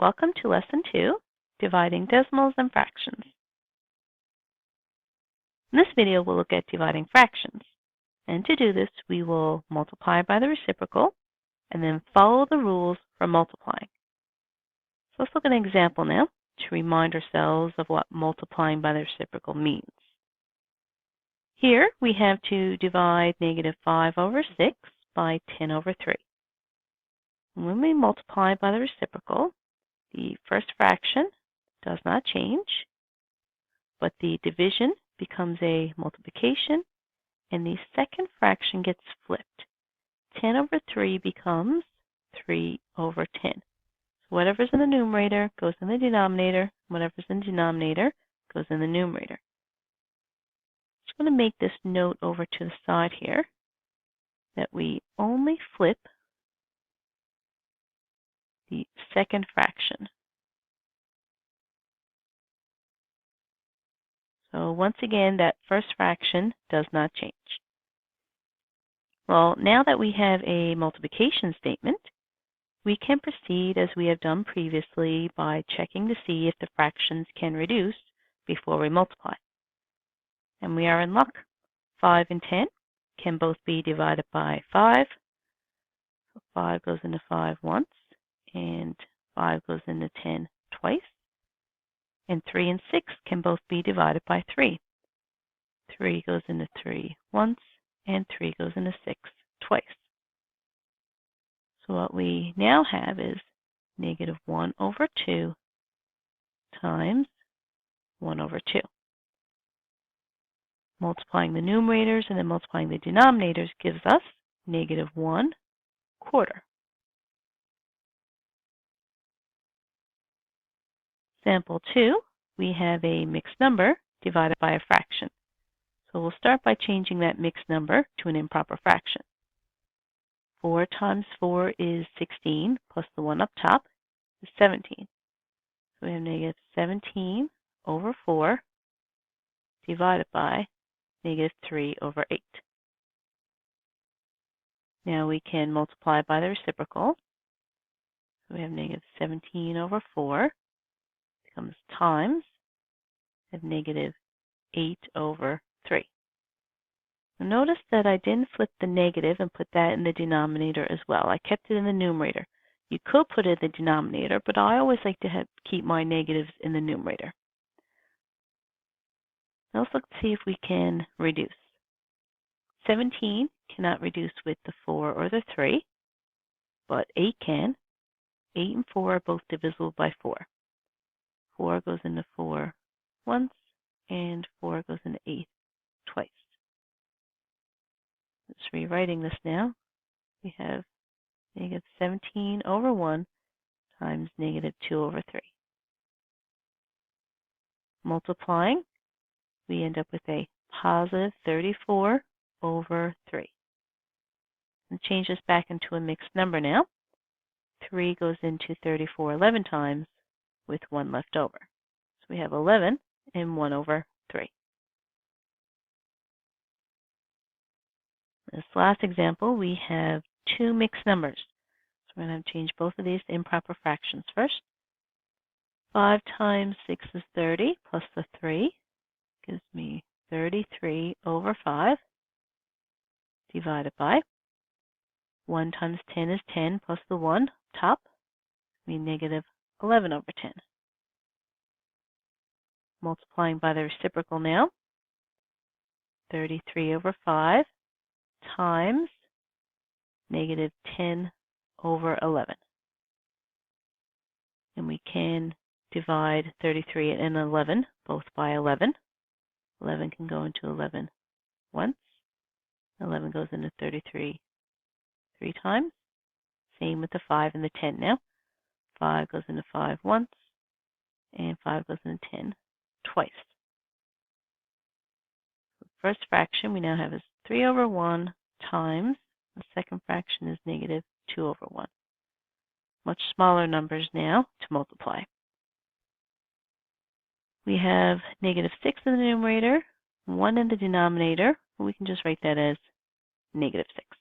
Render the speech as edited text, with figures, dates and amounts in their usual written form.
Welcome to Lesson 2, Dividing Decimals and Fractions. In this video, we'll look at dividing fractions. And to do this, we will multiply by the reciprocal and then follow the rules for multiplying. So let's look at an example now to remind ourselves of what multiplying by the reciprocal means. Here we have to divide -5/6 by 10/3. When we multiply by the reciprocal, the first fraction does not change, but the division becomes a multiplication, and the second fraction gets flipped. 10/3 becomes 3/10. So whatever's in the numerator goes in the denominator, whatever's in the denominator goes in the numerator. I'm just going to make this note over to the side here that we only flip the second fraction. So once again, that first fraction does not change. Well, now that we have a multiplication statement, we can proceed as we have done previously by checking to see if the fractions can reduce before we multiply. And we are in luck. 5 and 10 can both be divided by 5. So 5 goes into 5 once, and 5 goes into 10 twice. And 3 and 6 can both be divided by 3. 3 goes into 3 once, and 3 goes into 6 twice. So what we now have is -1/2 times 1/2. Multiplying the numerators and then multiplying the denominators gives us -1/4. Example 2, we have a mixed number divided by a fraction. So we'll start by changing that mixed number to an improper fraction. 4 times 4 is 16, plus the 1 up top is 17. So we have -17/4 divided by -3/8. Now we can multiply by the reciprocal. So we have -17/4 becomes times of -8/3. Now notice that I didn't flip the negative and put that in the denominator as well. I kept it in the numerator. You could put it in the denominator, but I always like to keep my negatives in the numerator. Now let's look to see if we can reduce. 17 cannot reduce with the 4 or the 3, but 8 can. 8 and 4 are both divisible by 4. 4 goes into 4 once, and 4 goes into 8 twice. Just rewriting this now. We have -17/1 times -2/3. Multiplying, we end up with a +34/3. And change this back into a mixed number now. 3 goes into 34 11 times with 1 left over. So we have 11 and 1/3. This last example, we have two mixed numbers. So we're going to change both of these to improper fractions first. 5 times 6 is 30, plus the 3 gives me 33/5 divided by 1 times 10 is 10, plus the 1 top gives me -11/10. Multiplying by the reciprocal now, 33/5 times -10/11. And we can divide 33 and 11 both by 11. 11 can go into 11 once. 11 goes into 33 3 times. Same with the 5 and the 10 now. 5 goes into 5 once, and 5 goes into 10 twice. The first fraction we now have is 3/1 times the second fraction is -2/1. Much smaller numbers now to multiply. We have -6 in the numerator, 1 in the denominator. We can just write that as -6.